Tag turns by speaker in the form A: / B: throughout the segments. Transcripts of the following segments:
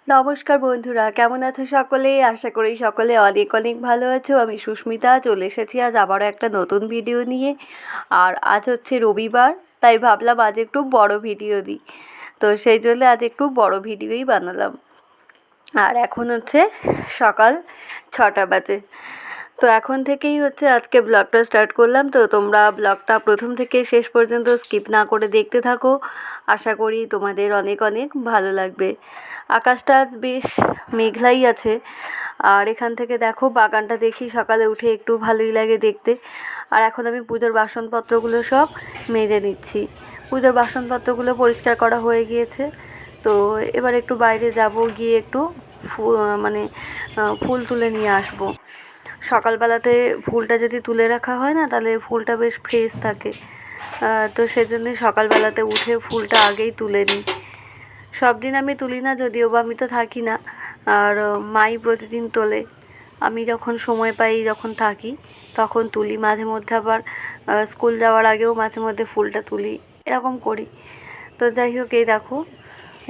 A: নমস্কার বন্ধুরা, কেমন আছো সকলে? আশা করি সকলে অনেক অনেক ভালো আছো। আমি সুস্মিতা চলে এসেছি আজ আবারও একটা নতুন ভিডিও নিয়ে। আর আজ হচ্ছে রবিবার, তাই ভাবলাম আজ একটু বড় ভিডিও দিই। তো সেই জন্য আজ একটু বড় ভিডিওই বানালাম। আর এখন হচ্ছে সকাল 6টা বাজে। তো এখন থেকেই হচ্ছে আজকে ব্লগটা স্টার্ট করলাম। তো তোমরা ব্লগটা প্রথম থেকে শেষ পর্যন্ত স্কিপ না করে দেখতে থাকো। আশা করি তোমাদের অনেক অনেক ভালো লাগবে। আকাশটা আজ বেশ মেঘলাই আছে। আর এখান থেকে দেখো বাগানটা দেখি সকালে উঠে একটু ভালোই লাগে দেখতে। আর এখন আমি পুজোর বাসনপত্রগুলো সব মেজে নিচ্ছি। পুজোর বাসনপত্রগুলো পরিষ্কার করা হয়ে গিয়েছে। তো এবার একটু বাইরে যাব, গিয়ে একটু ফুল তুলে নিয়ে আসবো। সকালবেলাতে ফুলটা যদি তুলে রাখা হয় না, তাহলে ফুলটা বেশ ফ্রেশ থাকে। তো সেজন্য সকালবেলাতে উঠে ফুলটা আগেই তুলে নিই। সব দিন আমি তুলি না, যদিও বা আমি তো থাকি না। আর মাই প্রতিদিন তোলে। আমি যখন সময় পাই, যখন থাকি, তখন তুলি। মাঝে মধ্যে আবার স্কুল যাওয়ার আগেও মাঝে মধ্যে ফুলটা তুলি, এরকম করি। তো যাই হোক, এই দেখো,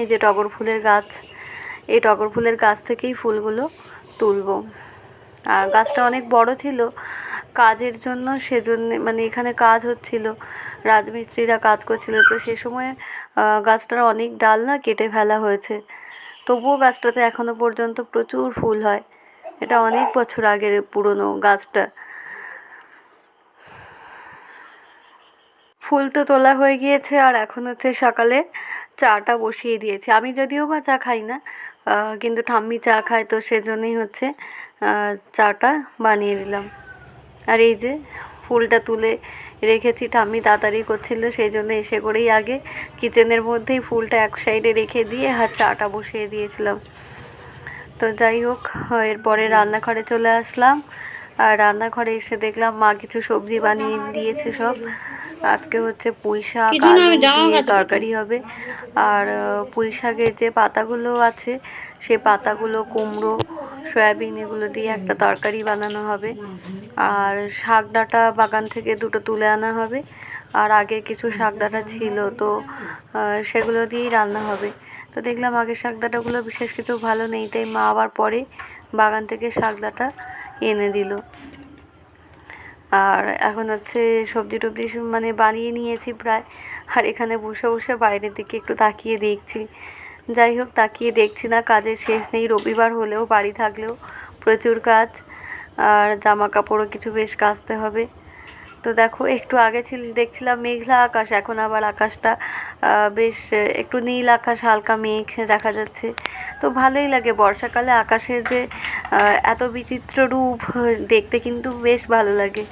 A: এই যে টগর ফুলের গাছ, এই টগর ফুলের গাছ থেকেই ফুলগুলো তুলবো। আর গাছটা অনেক বড় ছিল কাজের জন্য, সেজন্য এখানে কাজ হচ্ছিল, রাজমিস্ত্রিরা কাজ করছিল। তো সে সময় গাছটার অনেক ডাল না কেটে ফেলা হয়েছে। তবুও গাছটাতে এখনও পর্যন্ত প্রচুর ফুল হয়। এটা অনেক বছর আগের পুরনো গাছটা। ফুল তো তোলা হয়ে গিয়েছে, আর এখন হচ্ছে সকালে চাটা বসিয়ে দিয়েছি। আমি যদিও বা চা খাই না, কিন্তু ঠাম্মি চা খায়, তো সেজন্যই হচ্ছে চাটা বানিয়ে দিলাম। আর এই যে ফুলটা তুলে রেখেছি, ঠাম্মি তাড়াতাড়ি করছিল, সেই জন্য এসে করেই আগে কিচেনের মধ্যেই ফুলটা এক সাইডে রেখে দিয়ে আর চাটা বসিয়ে দিয়েছিলাম। তো যাই হোক, এরপরে রান্নাঘরে চলে আসলাম। আর রান্নাঘরে এসে দেখলাম মা কিছু সবজি বানিয়ে দিয়েছে সব। আজকে হচ্ছে পুঁই শাক আলু দিয়ে তরকারি হবে। আর পুঁই শাকের যে পাতাগুলো আছে, সে পাতাগুলো কুমড়ো সয়াবিন এগুলো দিয়ে একটা তরকারি বানানো হবে। আর শাক ডাঁটা বাগান থেকে দুটো তুলে আনা হবে। আর আগে কিছু শাক ডাঁটা ছিল, তো সেগুলো দিয়েই রান্না হবে। তো দেখলাম আগে শাক ডাঁটাগুলো বিশেষ কিছু ভালো নেই, তাই মা আবার পরে বাগান থেকে শাক ডাঁটা এনে দিল। আর এখন হচ্ছে সবজি টবজি বানিয়ে নিয়েছি প্রায়। আর এখানে বসে বসে বাইরের দিকে একটু তাকিয়ে দেখছি। যাই হোক, তাকিয়ে দেখছি না, কাজের শেষ নেই। রবিবার হলেও বাড়ি থাকলেও প্রচুর কাজ। আর জামা কাপড়ও কিছু বেশ কাচতে হবে। তো দেখো, একটু আগে দেখছিলাম মেঘলা আকাশ, এখন আবার আকাশটা বেশ একটু নীল আকাশ, হালকা মেঘ দেখা যাচ্ছে। তো ভালোই লাগে বর্ষাকালে আকাশের যে এত বিচিত্র রূপ, দেখতে কিন্তু বেশ ভালো লাগে।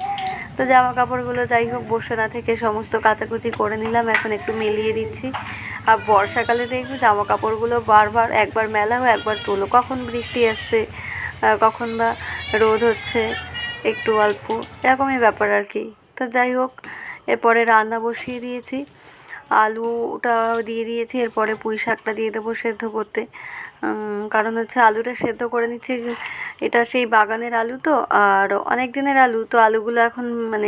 A: তো জামা কাপড়গুলো যাই হোক বসে না থেকে সমস্ত কাচাকুচি করে নিলাম, এখন একটু মেলিয়ে দিচ্ছি। আর বর্ষাকালে দেখবি জামা কাপড়গুলো বারবার একবার মেলাও একবার তোলো, কখন বৃষ্টি আসছে, কখন বা রোদ হচ্ছে একটু অল্প, এরকমই ব্যাপার আর কি। তো যাই হোক, এরপরে রান্না বসিয়ে দিয়েছি, আলুটা দিয়ে দিয়েছি। এরপরে পুঁই শাকটা দিয়ে দেবো সেদ্ধ করতে। কারণ হচ্ছে আলুটা সেদ্ধ করে নিচ্ছি, এটা সেই বাগানের আলু তো, আর অনেক দিনের আলু, তো আলুগুলো এখন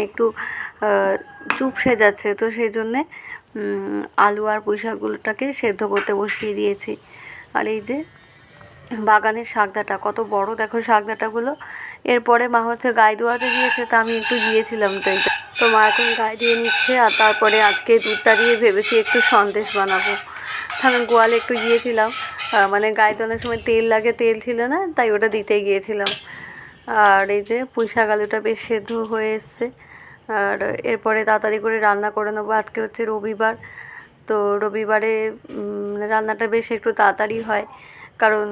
A: একটু চুপসে যাচ্ছে। তো সেই জন্যে আলু আর পুঁই শাকগুলোটাকে সেদ্ধ করতে বসিয়ে দিয়েছি। আর এই যে বাগানের শাকদাটা কত বড়, দেখো শাকদাটাগুলো। এরপরে মা হচ্ছে গায়ে ধোয়াতে দিয়েছে, তা আমি একটু গিয়েছিলাম, তো মা এখন গায়ে দিয়ে নিচ্ছে। আর তারপরে আজকে দুধটা দিয়ে ভেবেছি একটু সন্দেশ বানাবো। আমি গোয়ালে একটু গিয়েছিলাম, গায়ে ধোয়ানোর সময় তেল লাগে, তেল ছিল না, তাই ওটা দিতে গিয়েছিলাম। আর এই যে পুঁই শাক আলুটা বেশ সেদ্ধ হয়ে এসছে। আর এরপরে তাড়াতাড়ি করে রান্না করে নেবো। আজকে হচ্ছে রবিবার, তো রবিবারে রান্নাটা বেশ একটু তাড়াতাড়ি হয়, কারণ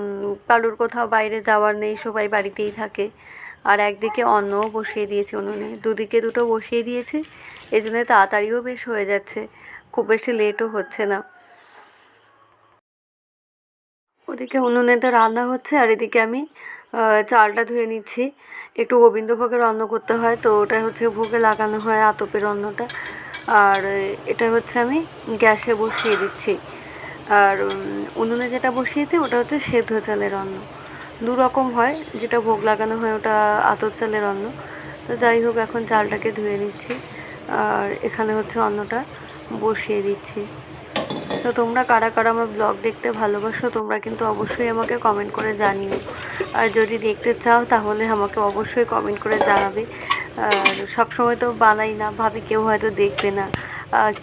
A: কারুর কোথাও বাইরে যাওয়ার নেই, সবাই বাড়িতেই থাকে। আর একদিকে অন্নও বসিয়ে দিয়েছি উনুনে, দুদিকে দুটো বসিয়ে দিয়েছি, এই জন্য তাড়াতাড়িও বেশ হয়ে যাচ্ছে, খুব বেশি লেটও হচ্ছে না। ওদিকে উনুনেতে রান্না হচ্ছে, আর এদিকে আমি চালটা ধুয়ে নিচ্ছি। একটু গোবিন্দভোগের অন্ন করতে হয়, তো ওটা হচ্ছে ভোগে লাগানো হয় আতপের অন্নটা। আর এটা হচ্ছে আমি গ্যাসে বসিয়ে দিচ্ছি। আর উনুনে যেটা বসিয়েছি ওটা হচ্ছে সেদ্ধ চালের অন্ন। দু রকম হয়, যেটা ভোগ লাগানো হয় ওটা আতপ চালের অন্ন। তো যাই হোক, এখন চালটাকে ধুয়ে নিচ্ছি, আর এখানে হচ্ছে অন্নটা বসিয়ে দিচ্ছি। তো তোমরা কারা কারা আমার ব্লগ দেখতে ভালোবাসো তোমরা কিন্তু অবশ্যই আমাকে কমেন্ট করে জানিও, আর যদি দেখতে চাও তাহলে আমাকে অবশ্যই কমেন্ট করে জানাবে। আর সবসময় তো বানাই না, ভাবি কেউ হয়তো দেখবে না,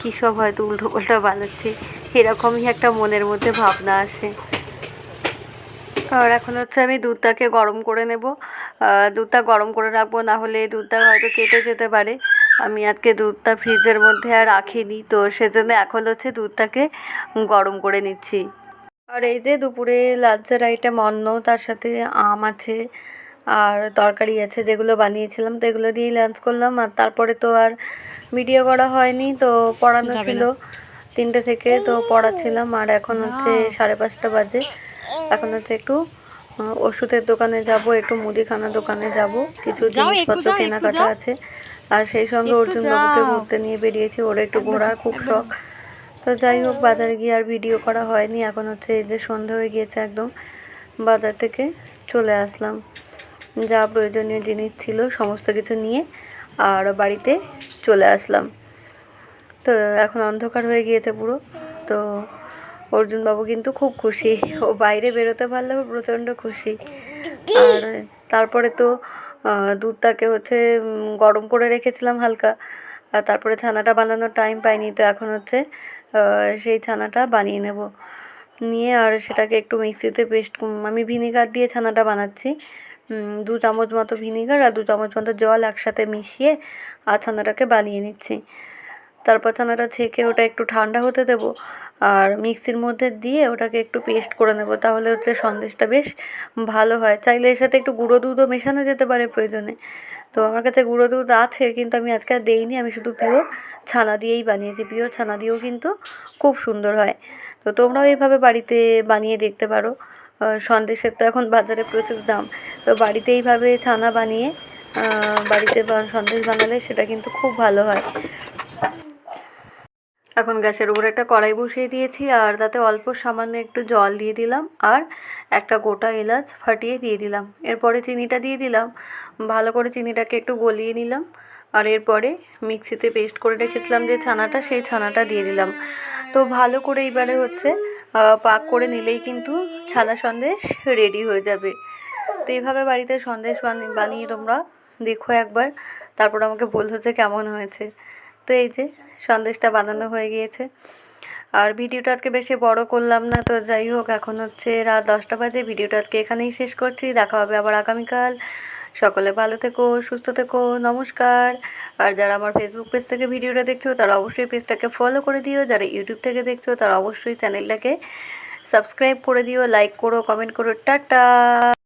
A: কী সব হয়তো উল্টোপাল্টা বানাচ্ছে, এরকমই একটা মনের মধ্যে ভাবনা আসে। আর এখন হচ্ছে আমি দুধটাকে গরম করে নেব, দুধটা গরম করে রাখবো, না হলে দুধটা হয়তো কেটে যেতে পারে। আমি আজকে দুধটা ফ্রিজের মধ্যে আর রাখিনি, তো সেজন্য এখন হচ্ছে দুধটাকে গরম করে নিচ্ছি। আর এই যে দুপুরে লাঞ্চের আইটেম অন্ন, তার সাথে আম আছে আর তরকারি আছে যেগুলো বানিয়েছিলাম, তো এগুলো দিয়েই লাঞ্চ করলাম। আর তারপরে তো আর ভিডিও করা হয়নি, তো পড়ানো ছিল 3টে থেকে, তো পড়াচ্ছিলাম। আর এখন হচ্ছে 5:30 বাজে, এখন হচ্ছে একটু ওষুধের দোকানে যাব, একটু মুদিখানা দোকানে যাব, কিছু জিনিসপত্র কেনাকাটা আছে। আর সেই সঙ্গে অর্জুন বাবুকে ঘুরতে নিয়ে বেরিয়েছি, ওর একটু ঘোরার খুব শখ। তো যাই হোক, বাজারে গিয়ে আর ভিডিও করা হয়নি। এখন হচ্ছে এই যে সন্ধ্যা হয়ে গিয়েছে একদম, বাজার থেকে চলে আসলাম, যা প্রয়োজনীয় জিনিস ছিল সমস্ত কিছু নিয়ে আর বাড়িতে চলে আসলাম। তো এখন অন্ধকার হয়ে গিয়েছে পুরো। তো অর্জুন বাবু কিন্তু খুব খুশি, ও বাইরে বেরোতে পারলেও প্রচণ্ড খুশি। আর তারপরে তো দুধটাকে হচ্ছে গরম করে রেখেছিলাম হালকা, আর তারপরে ছানাটা বানানোর টাইম পাইনি, তো এখন হচ্ছে সেই ছানাটা বানিয়ে নেব, নিয়ে আর সেটাকে একটু মিক্সিতে পেস্ট, আমি ভিনিগার দিয়ে ছানাটা বানাচ্ছি, 2 চামচ মতো ভিনিগার আর 2 চামচ মতো জল একসাথে মিশিয়ে আর ছানাটাকে বানিয়ে নিচ্ছি। তারপর ছানাটা ছেঁকে ওটা একটু ঠান্ডা হতে দেবো, আর মিক্সির মধ্যে দিয়ে ওটাকে একটু পেস্ট করে নেব, তাহলে হচ্ছে সন্দেশটা বেশ ভালো হয়। চাইলে এর সাথে একটু গুঁড়ো দুধও মেশানো যেতে পারে প্রয়োজনে, তো আমার কাছে গুঁড়ো দুধ আছে কিন্তু আমি আজকে আর দেইনি, আমি শুধু পিওর ছানা দিয়েই বানিয়েছি। পিওর ছানা দিয়েও কিন্তু খুব সুন্দর হয়, তো তোমরাও এইভাবে বাড়িতে বানিয়ে দেখতে পারো। সন্দেশের তো এখন বাজারে প্রচুর দাম, তো বাড়িতে এইভাবে ছানা বানিয়ে বাড়িতে সন্দেশ বানালে সেটা কিন্তু খুব ভালো হয়। এখন গ্যাসের উপরে একটা কড়াই বসিয়ে দিয়েছি, আর তাতে অল্প সামান্য একটু জল দিয়ে দিলাম, আর একটা গোটা এলাচ ফাটিয়ে দিয়ে দিলাম। এরপরে চিনিটা দিয়ে দিলাম, ভালো করে চিনিটাকে একটু গলিয়ে নিলাম, আর এরপরে মিক্সিতে পেস্ট করে রেখেছিলাম যে ছানাটা, সেই ছানাটা দিয়ে দিলাম। তো ভালো করে এবারে হচ্ছে পাক করে নিলেই কিন্তু ছানা সন্দেশ রেডি হয়ে যাবে। তো এইভাবে বাড়িতে সন্দেশ বানিয়ে তোমরা দেখো একবার, তারপর আমাকে বলছো যে কেমন হয়েছে। তো এই যে সন্দেশটা বানানো হয়ে গিয়েছে। আর ভিডিওটা আজকে বেশি বড় করলাম না, তো যাই হোক, এখন হচ্ছে রাত 10টা বাজে। ভিডিওটা আজকে এখানেই শেষ করছি, দেখা হবে আবার আগামীকাল। সকলে ভালো থেকো, সুস্থ থেকো, নমস্কার। আর যারা আমার ফেসবুক পেজ থেকে ভিডিওটা দেখছো তারা অবশ্যই পেজটাকে ফলো করে দিও, যারা ইউটিউব থেকে দেখছো তারা অবশ্যই চ্যানেলটাকে সাবস্ক্রাইব করে দিও, লাইক করো, কমেন্ট করো। টাটা।